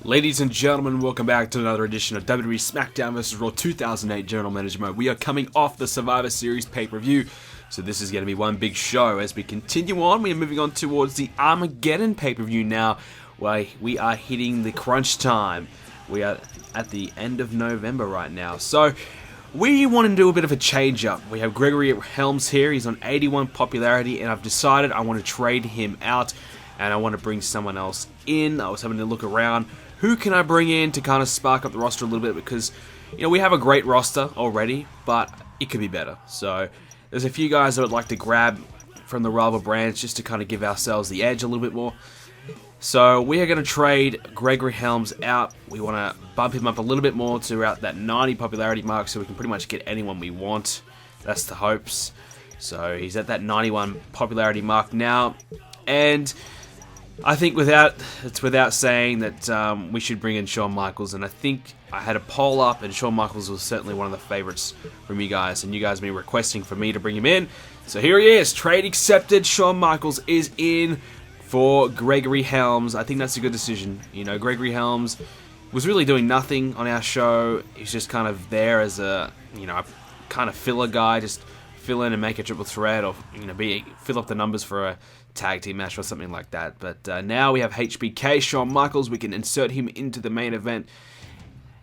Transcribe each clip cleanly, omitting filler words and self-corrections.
Ladies and gentlemen, welcome back to another edition of WWE Smackdown vs. Raw 2008 General Manager Mode. We are coming off the Survivor Series pay-per-view, so this is going to be one big show. As we continue on, we are moving on towards the Armageddon pay-per-view now, where we are hitting the crunch time. We are at the end of November right now, so we want to do a bit of a change-up. We have Gregory Helms here. He's on 81 popularity, and I've decided I want to trade him out, and I want to bring someone else in. I was having to look around. Who can I bring in to kind of spark up the roster a little bit? Because, you know, we have a great roster already, but it could be better. So there's a few guys I would like to grab from the rival brands just to kind of give ourselves the edge a little bit more. So we are going to trade Gregory Helms out. We want to bump him up a little bit more to around that 90 popularity mark so we can pretty much get anyone we want. That's the hopes. So he's at that 91 popularity mark now. And I think it's without saying that we should bring in Shawn Michaels, and I think I had a poll up, and Shawn Michaels was certainly one of the favorites from you guys, and you guys have been requesting for me to bring him in. So here he is, trade accepted. Shawn Michaels is in for Gregory Helms. I think that's a good decision. You know, Gregory Helms was really doing nothing on our show. He's just kind of there as a, you know, kind of filler guy, just fill in and make a triple threat, or, you know, fill up the numbers for a tag team match or something like that. But now we have HBK, Shawn Michaels. We can insert him into the main event,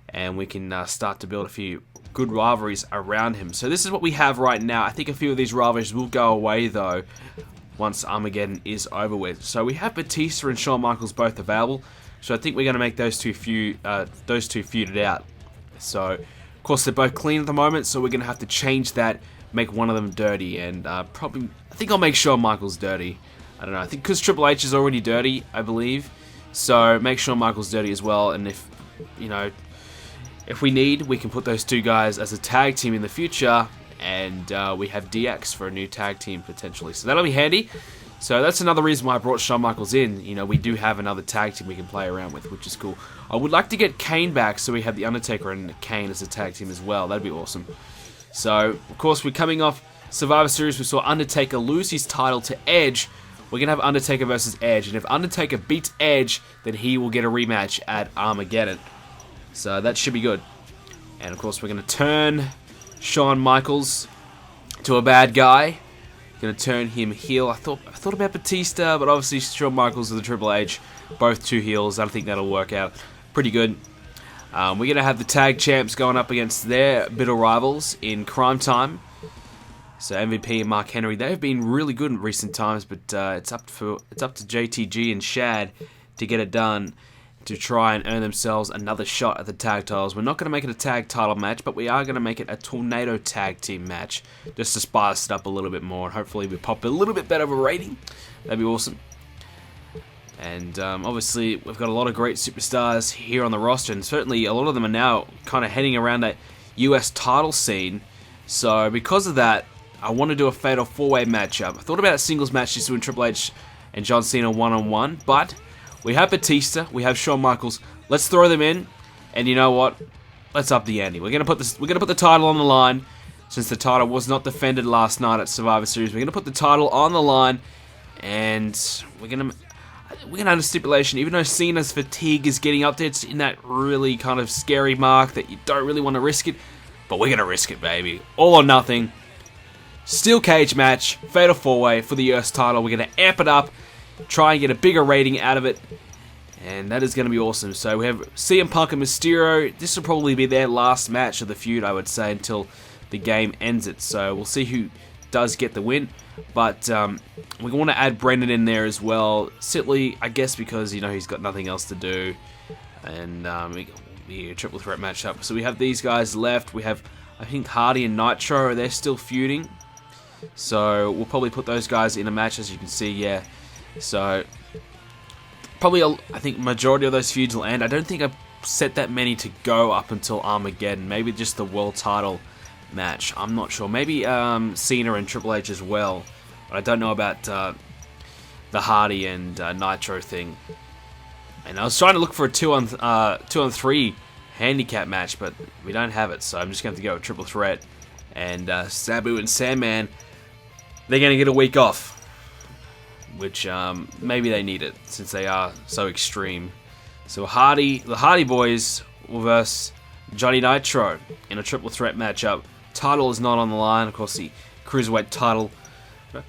and we can start to build a few good rivalries around him. So this is what we have right now. I think a few of these rivalries will go away though once Armageddon is over with. So we have Batista and Shawn Michaels both available. So I think we're going to make those two feuded out. So of course they're both clean at the moment, so we're going to have to change that, make one of them dirty, and I think I'll make Shawn Michaels dirty. I don't know, I think because Triple H is already dirty, I believe. So make Shawn Michaels dirty as well, and if, you know, if we need, we can put those two guys as a tag team in the future, and we have DX for a new tag team potentially. So that'll be handy. So that's another reason why I brought Shawn Michaels in. You know, we do have another tag team we can play around with, which is cool. I would like to get Kane back, so we have The Undertaker and Kane as a tag team as well. That'd be awesome. So, of course, we're coming off Survivor Series. We saw Undertaker lose his title to Edge. We're going to have Undertaker versus Edge, and if Undertaker beats Edge, then he will get a rematch at Armageddon. So that should be good. And of course, we're going to turn Shawn Michaels to a bad guy. Going to turn him heel. I thought about Batista, but obviously Shawn Michaels with the Triple H, both two heels. I think that'll work out pretty good. We're going to have the tag champs going up against their bitter rivals in Crime Time. So MVP and Mark Henry, they've been really good in recent times, but it's up to JTG and Shad to get it done to try and earn themselves another shot at the tag titles. We're not going to make it a tag title match, but we are going to make it a tornado tag team match just to spice it up a little bit more, and hopefully we pop a little bit better of a rating. That'd be awesome. And obviously we've got a lot of great superstars here on the roster, and certainly a lot of them are now kind of heading around that US title scene. So because of that, I want to do a fatal 4-way matchup. I thought about a singles match just doing Triple H and John Cena one-on-one, but we have Batista, we have Shawn Michaels. Let's throw them in, and you know what? Let's up the ante. We're gonna put the title on the line, since the title was not defended last night at Survivor Series. We're gonna put the title on the line, and we're gonna have a stipulation. Even though Cena's fatigue is getting up there, it's in that really kind of scary mark that you don't really want to risk it, but we're gonna risk it, baby. All or nothing. Steel cage match, fatal 4-way for the US title. We're going to amp it up, try and get a bigger rating out of it, and that is going to be awesome. So we have CM Punk and Mysterio. This will probably be their last match of the feud, I would say, until the game ends it. So we'll see who does get the win, but we want to add Brendan in there as well. Simply, I guess, because, you know, he's got nothing else to do, and a triple threat matchup. So we have these guys left. We have, I think, Hardy and Nitro. They're still feuding. So we'll probably put those guys in a match, as you can see, yeah. So probably, I think, majority of those feuds will end. I don't think I've set that many to go up until Armageddon. Maybe just the world title match. I'm not sure. Maybe Cena and Triple H as well. But I don't know about the Hardy and Nitro thing. And I was trying to look for a 2-on-3 handicap match, but we don't have it. So I'm just going to have to go with triple threat. And Sabu and Sandman, they're going to get a week off, which maybe they need it since they are so extreme. So the Hardy Boys will verse Johnny Nitro in a triple threat matchup. Title is not on the line, of course the Cruiserweight title.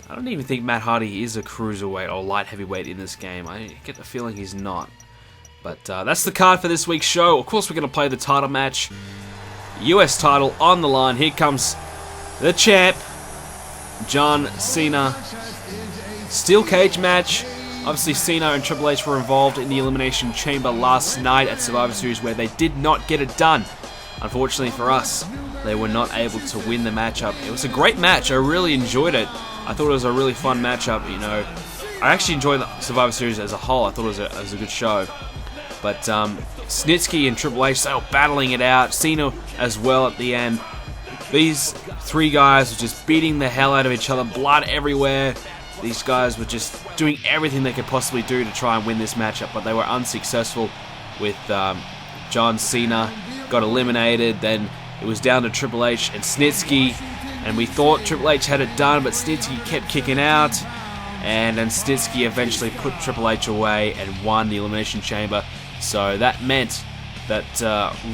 I don't even think Matt Hardy is a Cruiserweight or light heavyweight in this game. I get the feeling he's not. But that's the card for this week's show. Of course we're going to play the title match. US title on the line. Here comes the champ, John Cena. Steel cage match. Obviously Cena and Triple H were involved in the Elimination Chamber last night at Survivor Series where they did not get it done. Unfortunately for us, they were not able to win the matchup. It was a great match. I really enjoyed it. I thought it was a really fun matchup. You know, I actually enjoyed the Survivor Series as a whole. I thought it was a good show. But Snitsky and Triple H, they were battling it out. Cena as well at the end. These three guys were just beating the hell out of each other. Blood everywhere. These guys were just doing everything they could possibly do to try and win this matchup, but they were unsuccessful with John Cena got eliminated. Then it was down to Triple H and Snitsky, and we thought Triple H had it done, but Snitsky kept kicking out, and then Snitsky eventually put Triple H away and won the Elimination Chamber. So that meant that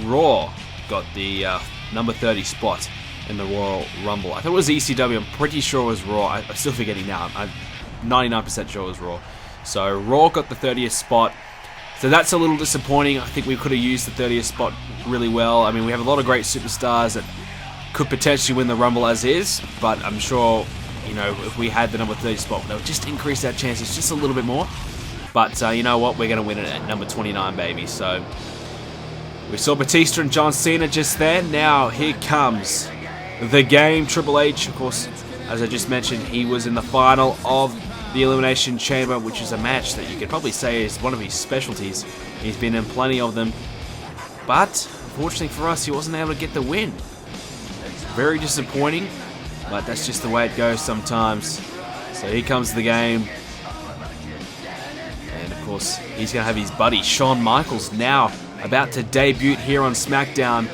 Raw got the number 30 spot in the Royal Rumble. I thought it was ECW. I'm pretty sure it was Raw. I'm still forgetting now. I'm 99% sure it was Raw. So Raw got the 30th spot. So that's a little disappointing. I think we could have used the 30th spot really well. I mean, we have a lot of great superstars that could potentially win the Rumble as is, but I'm sure, you know, if we had the number 30 spot, that would just increase our chances just a little bit more. But you know what? We're going to win it at number 29, baby. So we saw Batista and John Cena just there. Now here comes the game. Triple H, of course, as I just mentioned, he was in the final of the Elimination Chamber, which is a match that you could probably say is one of his specialties. He's been in plenty of them, but unfortunately for us, he wasn't able to get the win. It's very disappointing, but that's just the way it goes sometimes. So here comes the game, and of course, he's going to have his buddy Shawn Michaels now about to debut here on SmackDown,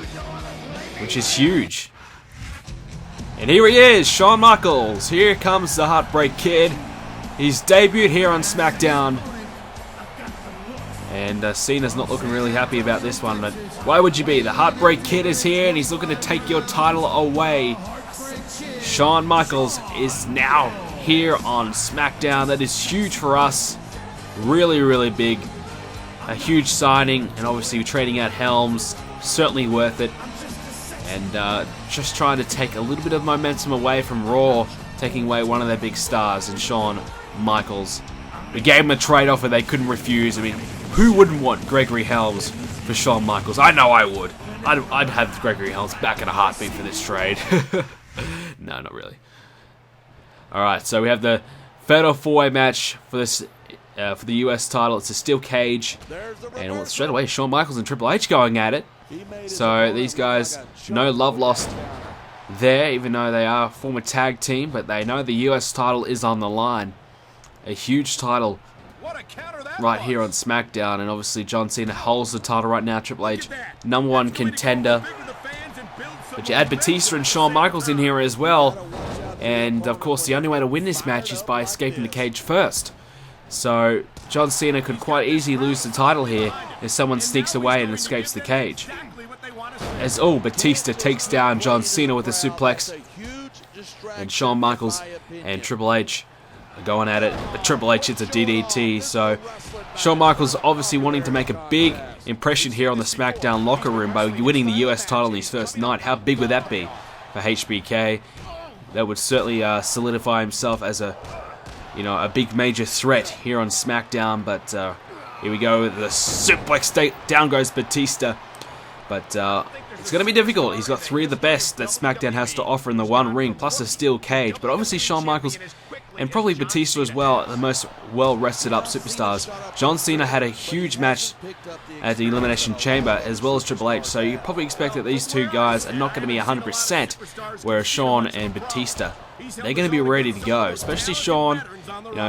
which is huge. And here he is, Shawn Michaels. Here comes the Heartbreak Kid. He's debuted here on SmackDown. And Cena's not looking really happy about this one, but why would you be? The Heartbreak Kid is here and he's looking to take your title away. Shawn Michaels is now here on SmackDown. That is huge for us. Really, really big. A huge signing, and obviously trading out Helms. Certainly worth it. And just trying to take a little bit of momentum away from Raw, taking away one of their big stars in Shawn Michaels. We gave him a trade offer they couldn't refuse. I mean, who wouldn't want Gregory Helms for Shawn Michaels? I know I would. I'd have Gregory Helms back in a heartbeat for this trade. No, not really. Alright, so we have the Fatal 4-Way match for this for the US title. It's a steel cage. And straight away, Shawn Michaels and Triple H going at it. So these guys, no love lost there, even though they are a former tag team, but they know the US title is on the line. A huge title right here on SmackDown, and obviously John Cena holds the title right now. Triple H, number one contender. But you add Batista and Shawn Michaels in here as well, and of course the only way to win this match is by escaping the cage first. So John Cena could quite easily lose the title here if someone sneaks away and escapes the cage. As Batista takes down John Cena with a suplex, and Shawn Michaels and Triple H are going at it, but Triple H hits a DDT. So Shawn Michaels obviously wanting to make a big impression here on the SmackDown locker room by winning the US title in his first night. How big would that be for HBK? That would certainly solidify himself as a big major threat here on SmackDown. But here we go, the suplex, down goes Batista. But it's going to be difficult. He's got three of the best that SmackDown has to offer in the one ring, plus a steel cage. But obviously Shawn Michaels, and probably Batista as well, the most well-rested up superstars. John Cena had a huge match at the Elimination Chamber, as well as Triple H. So you probably expect that these two guys are not going to be 100%, whereas Shawn and Batista, they're going to be ready to go. Especially Shawn,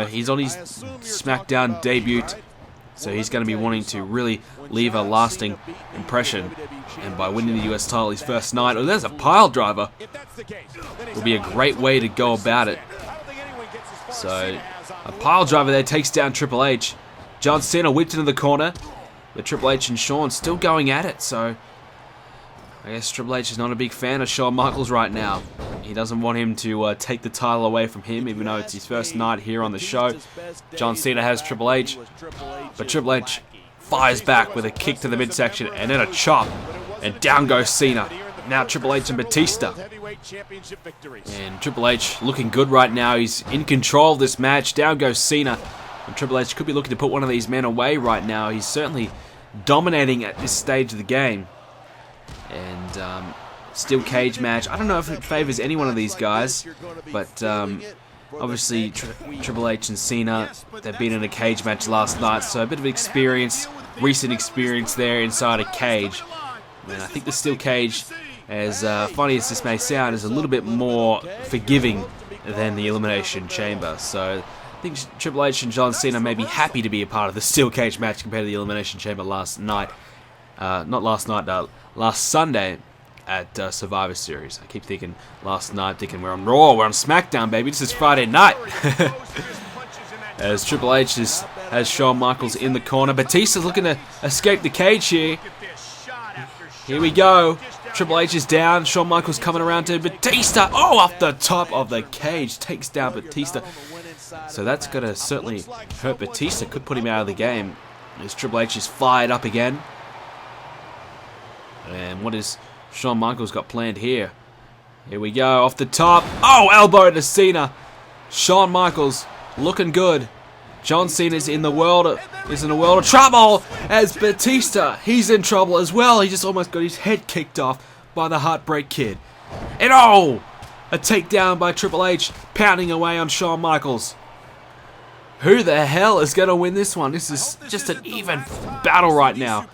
he's on his SmackDown debut, so he's going to be wanting to really leave a lasting impression. And by winning the US title his first night, there's a pile driver, will be a great way to go about it. So a pile driver there takes down Triple H. John Cena whipped into the corner, But Triple H and Shawn still going at it, so I guess Triple H is not a big fan of Shawn Michaels right now. He doesn't want him to take the title away from him, even though it's his first night here on the show. John Cena has Triple H, but Triple H fires back with a kick to the midsection and then a chop, and down goes Cena. Now Triple H and Batista. And Triple H looking good right now. He's in control of this match. Down goes Cena. And Triple H could be looking to put one of these men away right now. He's certainly dominating at this stage of the game. And steel cage match. I don't know if it favors any one of these guys, but obviously Triple H and Cena, they've been in a cage match last night, so a bit of experience, recent experience there inside a cage. And I think the steel cage, as funny as this may sound, is a little bit more forgiving than the Elimination Chamber. So I think Triple H and John Cena may be happy to be a part of the steel cage match compared to the Elimination Chamber last night. Not last night, last Sunday at Survivor Series. I keep thinking last night, thinking we're on Raw, we're on SmackDown, baby. This is Friday night. As Triple H has Shawn Michaels in the corner. Batista's looking to escape the cage here. Here we go. Triple H is down. Shawn Michaels coming around to Batista. Oh, off the top of the cage. Takes down Batista. So that's going to certainly hurt Batista. Could put him out of the game. As Triple H is fired up again. And what is Shawn Michaels got planned here? Here we go, off the top. Oh, elbow to Cena. Shawn Michaels looking good. John Cena's in a world of trouble as Batista. He's in trouble as well. He just almost got his head kicked off by the Heartbreak Kid. And oh, a takedown by Triple H, pounding away on Shawn Michaels. Who the hell is going to win this one? This is just an even battle right now.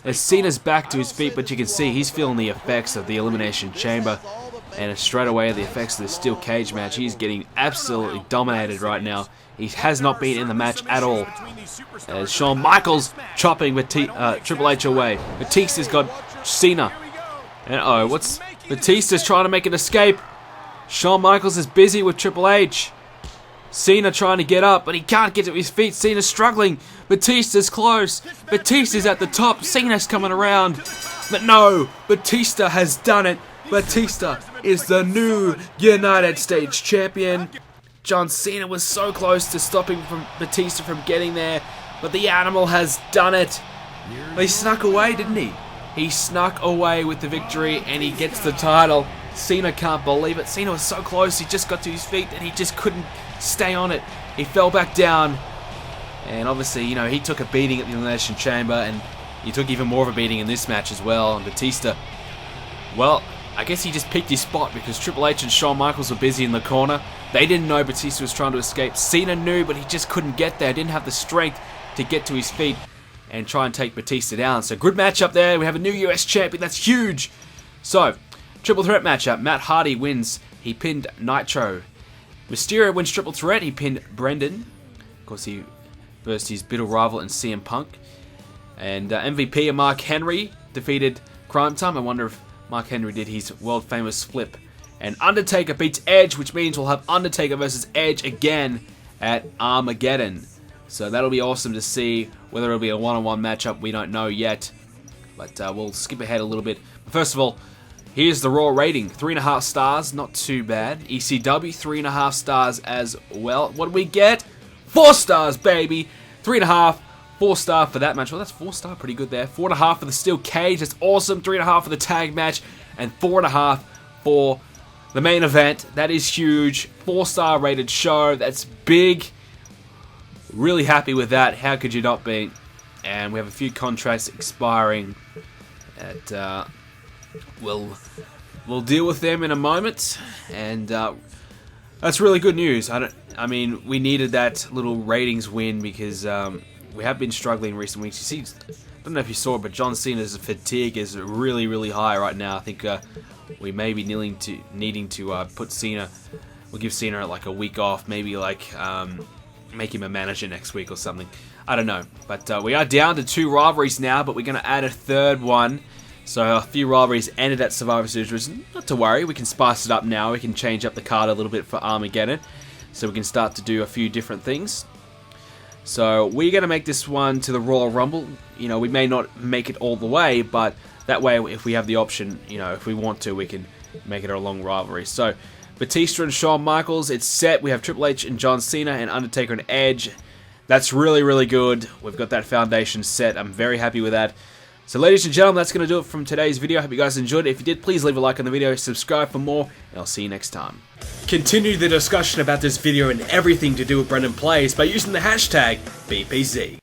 As Cena's back to his feet, but you can see he's feeling the effects of the Elimination Chamber. And straight away the effects of the steel cage match. He's getting absolutely dominated right now. He has not been in the match at all. As Shawn Michaels chopping Triple H away. Batista's got Cena. And what's Batista's trying to make an escape. Shawn Michaels is busy with Triple H. Cena trying to get up, but he can't get to his feet. Cena's struggling. Batista's close. Batista's at the top. Cena's coming around. But no, Batista has done it. Batista is the new United States Champion. John Cena was so close to stopping Batista from getting there, but the animal has done it. He snuck away, didn't he? He snuck away with the victory, and he gets the title. Cena can't believe it. Cena was so close. He just got to his feet, and he just couldn't stay on it. He fell back down. And obviously, you know, he took a beating at the Elimination Chamber, and he took even more of a beating in this match as well. And Batista, well, I guess he just picked his spot because Triple H and Shawn Michaels were busy in the corner. They didn't know Batista was trying to escape. Cena knew, but he just couldn't get there. Didn't have the strength to get to his feet and try and take Batista down. So good matchup there. We have a new US champion. That's huge. So, triple threat matchup. Matt Hardy wins. He pinned Nitro. Mysterio wins triple threat. He pinned Brendan. Of course, he versed his bitter rival in CM Punk. And MVP and Mark Henry defeated Crime Time. I wonder if Mark Henry did his world famous flip. And Undertaker beats Edge, which means we'll have Undertaker versus Edge again at Armageddon. So that'll be awesome to see. Whether it'll be a one-on-one matchup, we don't know yet. But we'll skip ahead a little bit. But first of all, here's the Raw rating. 3.5 stars, not too bad. ECW, 3.5 stars as well. What do we get? 4 stars, baby! 3.5, 4-star for that match. Well, that's 4-star, pretty good there. 4.5 for the steel cage, that's awesome. 3.5 for the tag match, and 4.5 for the main event. That is huge. 4-star rated show, that's big. Really happy with that. How could you not be? And we have a few contracts expiring. We'll deal with them in a moment, and that's really good news. I mean, we needed that little ratings win because we have been struggling in recent weeks. You see, I don't know if you saw it, but John Cena's fatigue is really, really high right now. I think we may be needing to put Cena. We'll give Cena like a week off, maybe like make him a manager next week or something. I don't know, but we are down to 2 rivalries now, but we're going to add a third one. So a few rivalries ended at Survivor Series. Not to worry, we can spice it up now. We can change up the card a little bit for Armageddon, so we can start to do a few different things. So we're going to make this one to the Royal Rumble. You know, we may not make it all the way, but that way if we have the option, you know, if we want to, we can make it a long rivalry. So Batista and Shawn Michaels, it's set. We have Triple H and John Cena and Undertaker and Edge. That's really, really good. We've got that foundation set. I'm very happy with that. So ladies and gentlemen, that's going to do it from today's video. I hope you guys enjoyed it. If you did, please leave a like on the video, subscribe for more, and I'll see you next time. Continue the discussion about this video and everything to do with BrendenPlayz by using the hashtag BPZ.